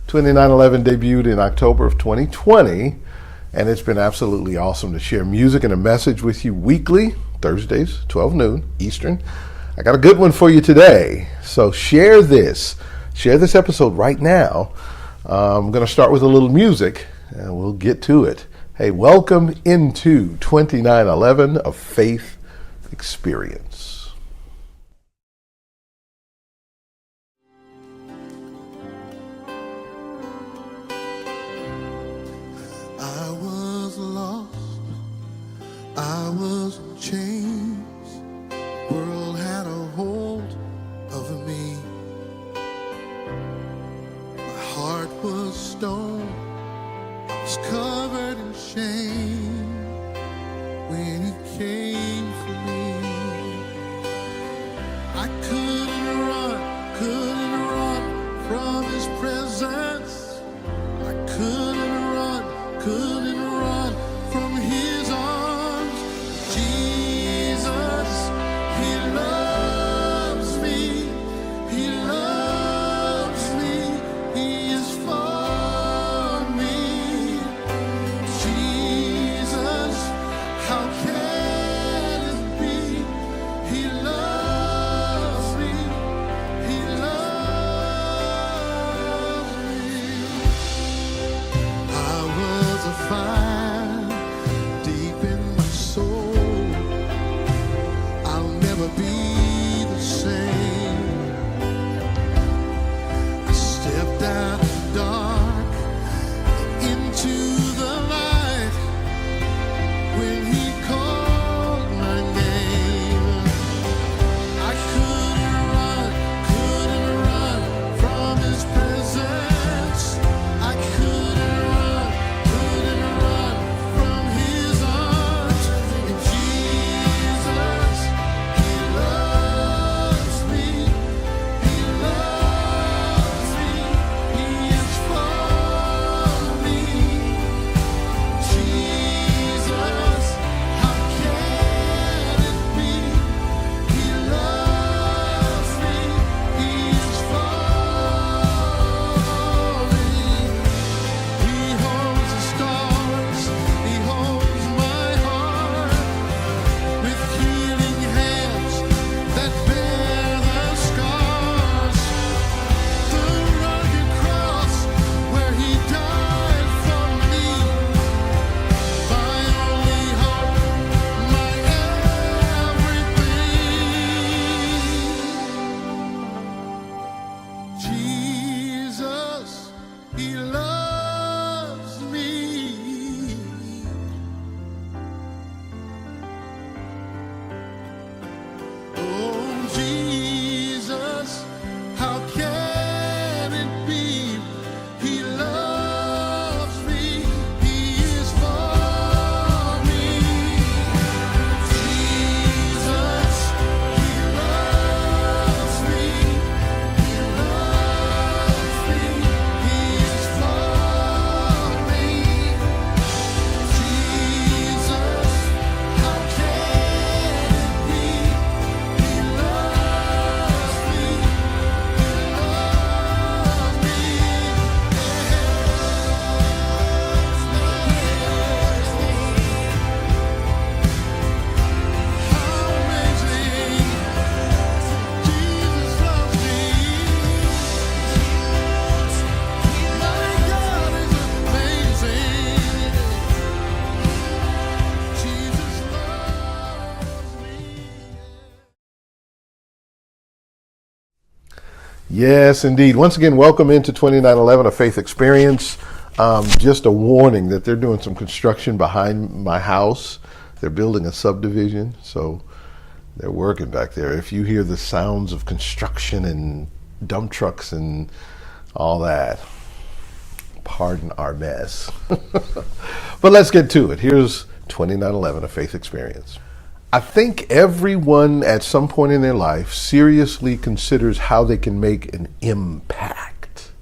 2911 debuted in October of 2020, and it's been absolutely awesome to share music and a message with you weekly, Thursdays, 12 noon Eastern. I got a good one for you today, so share this episode right now. I'm going to start with a little music, and we'll get to it. Hey, welcome into 2911, a faith experience. I was lost, I was in chains, world had a hold over me. My heart was stone, I was covered in shame when he came for me. I couldn't run from his presence. I couldn't run from his arms. Jesus, he loves me, he loves me, he is for me. Jesus, how can it be? He loves me, he loves me. I was a fire deep in my soul. I'll never be the same. I stepped out of the dark into the light when he called my name. I couldn't run from his presence. I couldn't run from his arms. And Jesus, he loves me, he loves me, he is for me. Jesus, how can it be? He loves me, he is for me. He holds the stars, he holds my heart with healing hands that bear the scars. The rugged cross where he died for me, my only hope, my everything. Jesus, he loves me. Oh, Jesus, how can it be? He loves me, he is for me. Jesus, he loves me, he loves me, he is for me. Jesus, how can it be? He loves me, he loves me. How amazing! Jesus loves me. My God is amazing. Jesus loves me. Yes, indeed. Once again, welcome into 2911, a faith experience. Just a warning that they're doing some construction behind my house. They're building a subdivision, so they're working back there. If you hear the sounds of construction and dump trucks and all that, pardon our mess. But let's get to it. Here's 2911, a faith experience. I think everyone at some point in their life seriously considers how they can make an impact.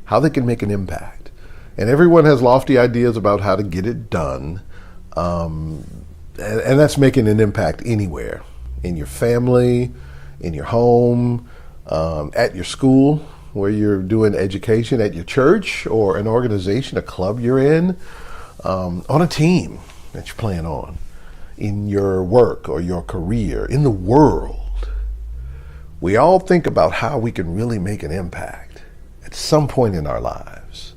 How they can make an impact. And everyone has lofty ideas about how to get it done. And that's making an impact anywhere. In your family, in your home, at your school, where you're doing education at your church or an organization, a club you're in, on a team that you're playing on, in your work or your career, in the world. We all think about how we can really make an impact at some point in our lives,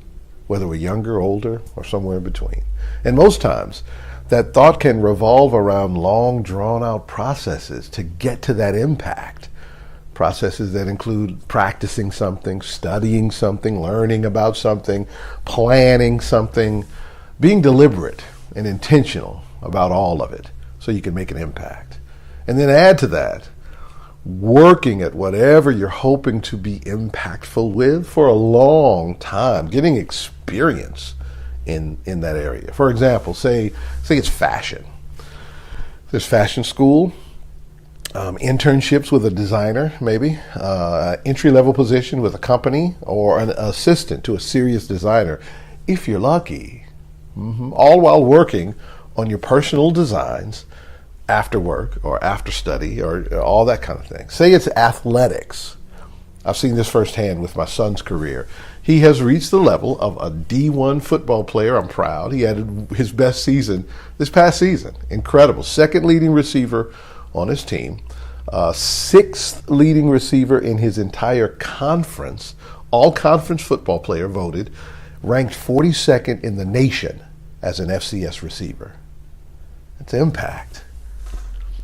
whether we're younger, older, or somewhere in between. And most times, that thought can revolve around long, drawn-out processes to get to that impact. Processes that include practicing something, studying something, learning about something, planning something, being deliberate and intentional about all of it so you can make an impact. And then add to that, working at whatever you're hoping to be impactful with for a long time, getting experience in that area. For example, say it's fashion. There's fashion school, internships with a designer, maybe, entry-level position with a company, or an assistant to a serious designer, if you're lucky. All while working on your personal designs after work or after study or all that kind of thing. Say it's athletics. I've seen this firsthand with my son's career. He has reached the level of a D1 football player. I'm proud. He had his best season this past season. Incredible. Second leading receiver on his team. Sixth leading receiver in his entire conference. All conference football player voted. Ranked 42nd in the nation as an FCS receiver. It's impact.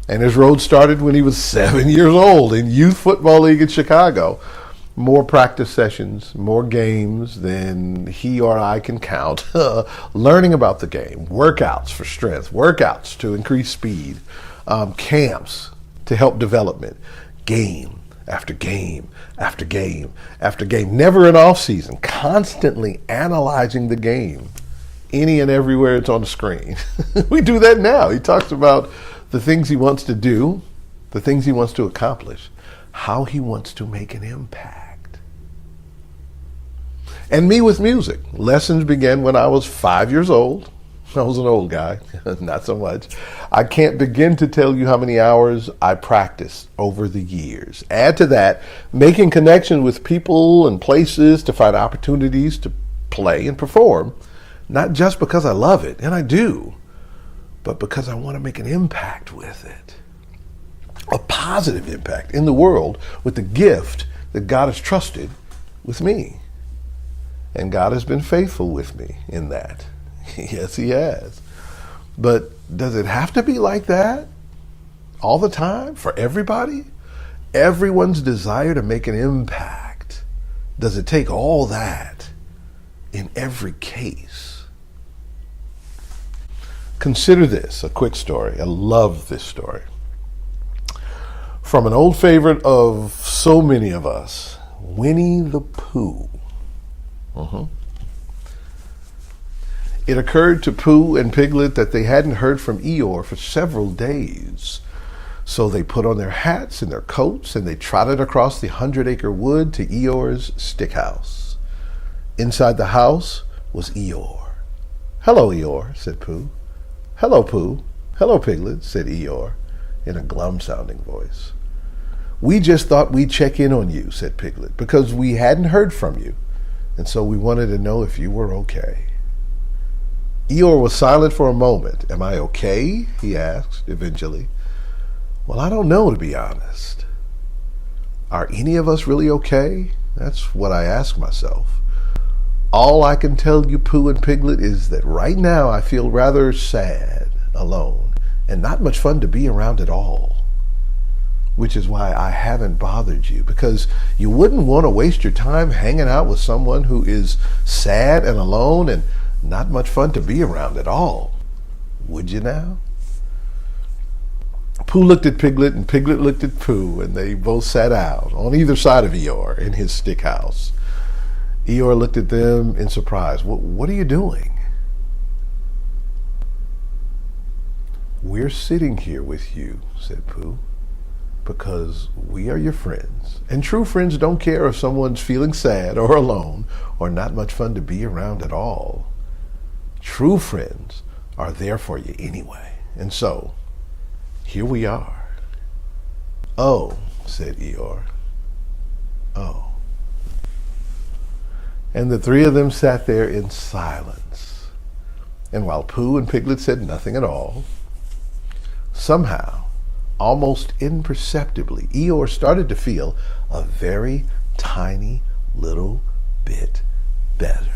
And his road started when he was 7 years old in Youth Football League in Chicago. More practice sessions, more games than he or I can count. Learning about the game, workouts for strength, workouts to increase speed, camps to help development, game after game after game after game. Never an off season, constantly analyzing the game, any and everywhere it's on the screen. We do that now. He talks about the things he wants to do, the things he wants to accomplish, how he wants to make an impact. And me with music. Lessons began when I was 5 years old. I was an old guy, not so much. I can't begin to tell you how many hours I practiced over the years. Add to that, making connections with people and places to find opportunities to play and perform, not just because I love it, and I do, but because I want to make an impact with it. A positive impact in the world with the gift that God has trusted with me. And God has been faithful with me in that. Yes, he has. But does it have to be like that all the time for everybody? Everyone's desire to make an impact. Does it take all that in every case? Consider this, a quick story. I love this story. From an old favorite of so many of us, Winnie the Pooh. It occurred to Pooh and Piglet that they hadn't heard from Eeyore for several days. So they put on their hats and their coats and they trotted across the 100-acre wood to Eeyore's stick house. Inside the house was Eeyore. "Hello, Eeyore," said Pooh. "Hello, Pooh. Hello, Piglet," said Eeyore in a glum-sounding voice. "We just thought we'd check in on you," said Piglet, "because we hadn't heard from you, and so we wanted to know if you were okay." Eeyore was silent for a moment. "Am I okay?" he asked eventually. "Well, I don't know, to be honest. Are any of us really okay? That's what I ask myself. All I can tell you, Pooh and Piglet, is that right now I feel rather sad, alone, and not much fun to be around at all. Which is why I haven't bothered you, because you wouldn't want to waste your time hanging out with someone who is sad and alone and not much fun to be around at all. Would you now?" Pooh looked at Piglet and Piglet looked at Pooh, and they both sat out on either side of Eeyore in his stick house. Eeyore looked at them in surprise. What are you doing?" "We're sitting here with you," said Pooh, "because we are your friends. And true friends don't care if someone's feeling sad or alone or not much fun to be around at all. True friends are there for you anyway. And so, here we are." "Oh," said Eeyore. "Oh." And the three of them sat there in silence. And while Pooh and Piglet said nothing at all, somehow, almost imperceptibly, Eeyore started to feel a very tiny little bit better.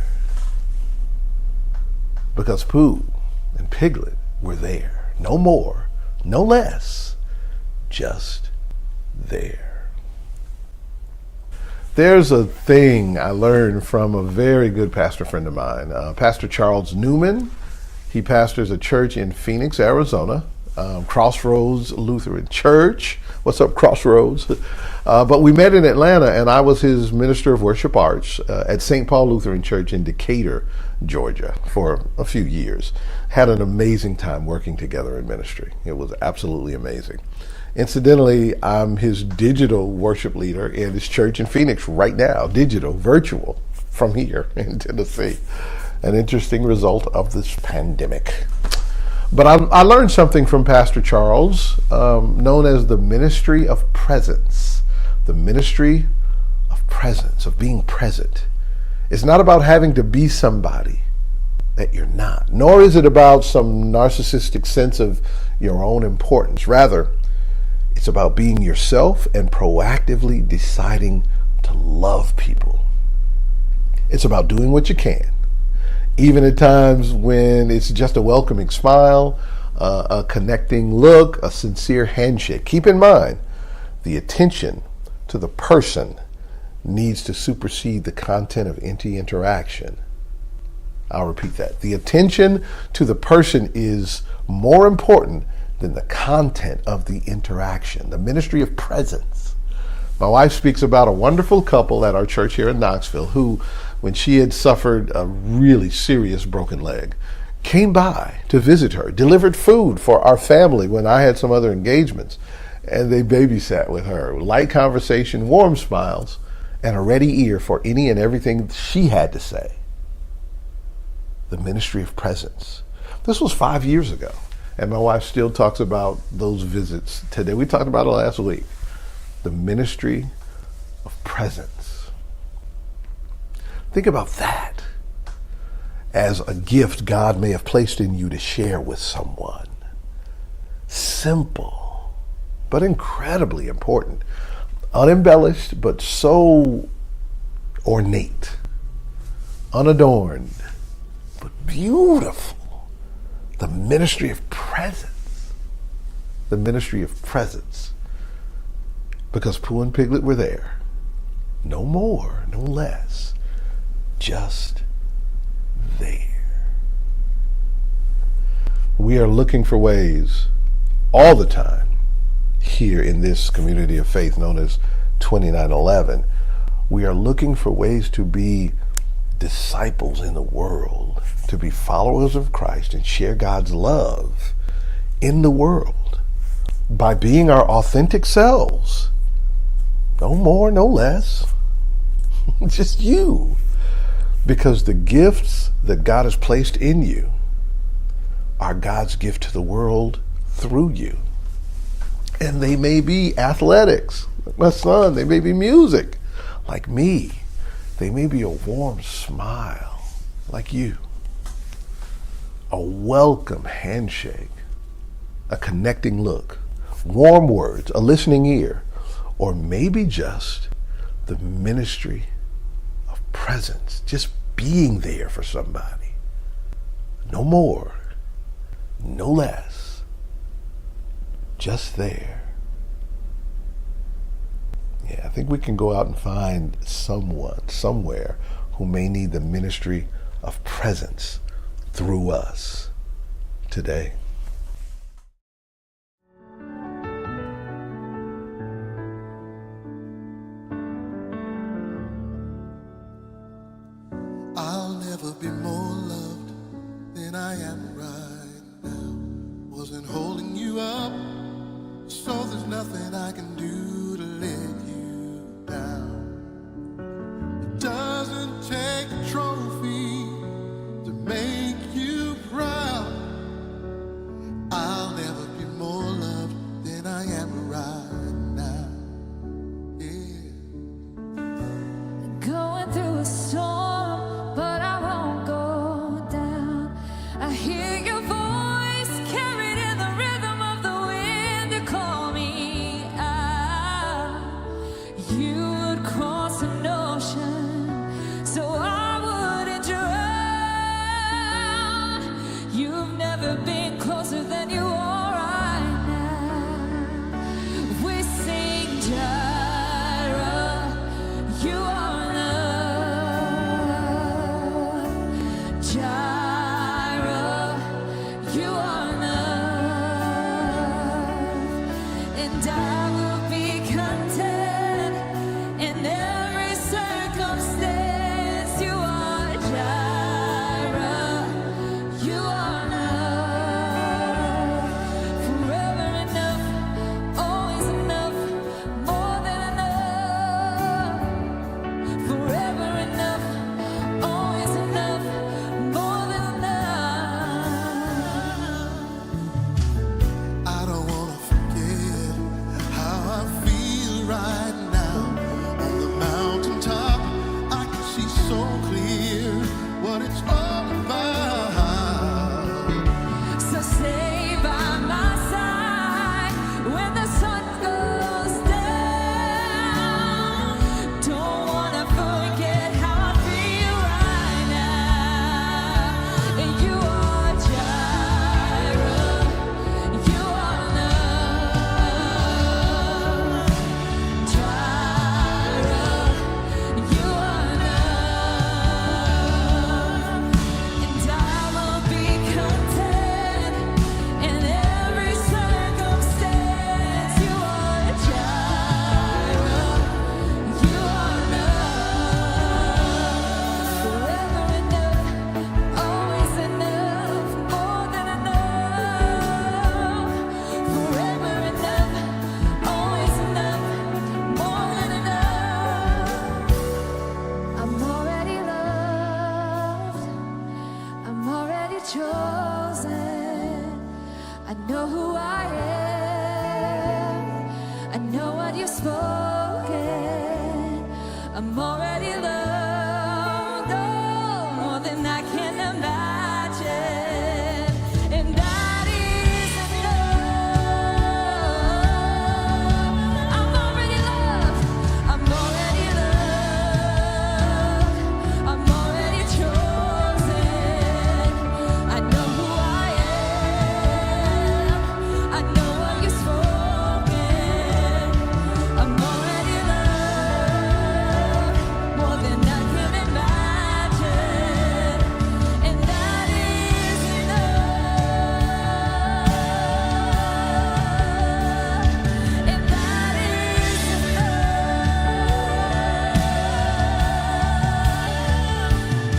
Because Pooh and Piglet were there. No more, no less, just there. There's a thing I learned from a very good pastor friend of mine, Pastor Charles Newman. He pastors a church in Phoenix, Arizona, Crossroads Lutheran Church. What's up, Crossroads? But we met in Atlanta, and I was his minister of worship arts at St. Paul Lutheran Church in Decatur, Georgia, for a few years. Had an amazing time working together in ministry. It was absolutely amazing. Incidentally, I'm his digital worship leader in his church in Phoenix right now, digital, virtual, from here in Tennessee. An interesting result of this pandemic. But I learned something from Pastor Charles, known as the ministry of presence. The ministry of presence, of being present. It's not about having to be somebody that you're not, nor is it about some narcissistic sense of your own importance. Rather, it's about being yourself and proactively deciding to love people. It's about doing what you can, even at times when it's just a welcoming smile, a connecting look, a sincere handshake. Keep in mind, the attention to the person needs to supersede the content of any interaction. I'll repeat that. The attention to the person is more important than the content of the interaction. The ministry of presence. My wife speaks about a wonderful couple at our church here in Knoxville who, when she had suffered a really serious broken leg, came by to visit her, delivered food for our family when I had some other engagements, and they babysat with her. Light conversation, warm smiles, and a ready ear for any and everything she had to say. The ministry of presence. This was 5 years ago, and my wife still talks about those visits today. We talked about it last week. The ministry of presence. Think about that as a gift God may have placed in you to share with someone. Simple, but incredibly important. Unembellished, but so ornate. Unadorned, but beautiful. The ministry of presence. The ministry of presence. Because Pooh and Piglet were there. No more, no less. Just there. We are looking for ways all the time here in this community of faith known as 2911. We are looking for ways to be disciples in the world, to be followers of Christ and share God's love in the world by being our authentic selves. No more, no less. Just you. Because the gifts that God has placed in you are God's gift to the world through you. And they may be athletics, like my son. They may be music, like me. They may be a warm smile, like you. A welcome handshake, a connecting look, warm words, a listening ear, or maybe just the ministry of presence, just being there for somebody. No more, no less, just there. Yeah, I think we can go out and find someone, somewhere, who may need the ministry of presence through us today. I'll never be more loved than I am right now. Wasn't holding you up, so there's nothing I can do to let you down. It doesn't take a trophy to make you proud. I'll never be more loved than I am right now. Yeah. Going through a storm, I know what you've spoken. I'm already loved, oh, more than I can imagine. And that is enough. I'm already loved. I'm already loved. I'm already chosen. I know who I am. I know what you've spoken. I'm already loved, more than I can imagine. And that is enough. And that is enough.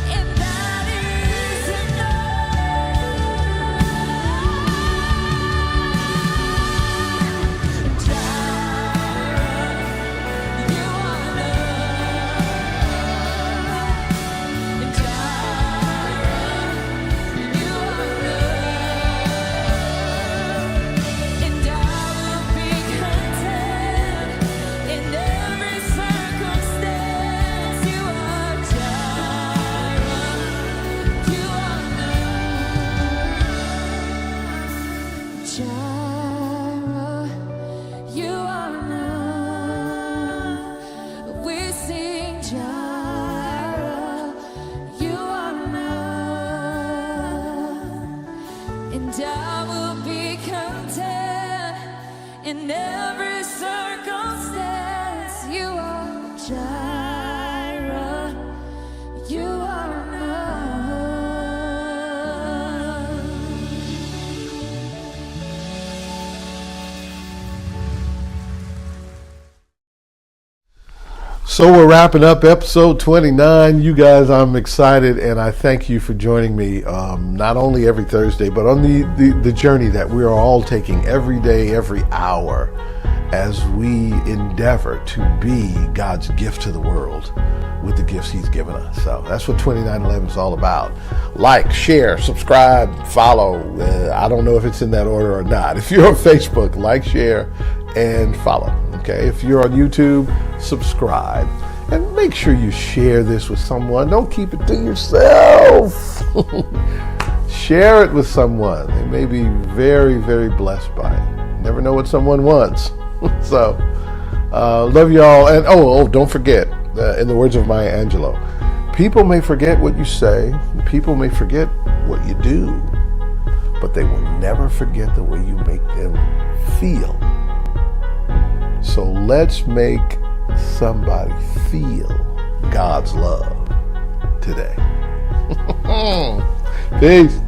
And that is enough. Jireh, you are enough. Jireh, you are enough. And I will be content in every circumstance. You are Jireh, you are enough. Jireh, you are enough. We sing Jireh, you are enough. And I will be content in every circumstance. You are Jireh, you are enough. So we're wrapping up episode 29. You guys, I'm excited, and I thank you for joining me, not only every Thursday, but on the journey that we are all taking every day, every hour, as we endeavor to be God's gift to the world with the gifts He's given us. So that's what 2911 is all about. Like, share, subscribe, follow. I don't know if it's in that order or not. If you're on Facebook, like, share, and follow. Okay, if you're on YouTube, subscribe, and make sure you share this with someone. Don't keep it to yourself. Share it with someone. They may be very, very blessed by it. Never know what someone wants. So, love y'all. And don't forget, in the words of Maya Angelou, people may forget what you say, people may forget what you do, but they will never forget the way you make them feel. So let's make somebody feel God's love today. Peace.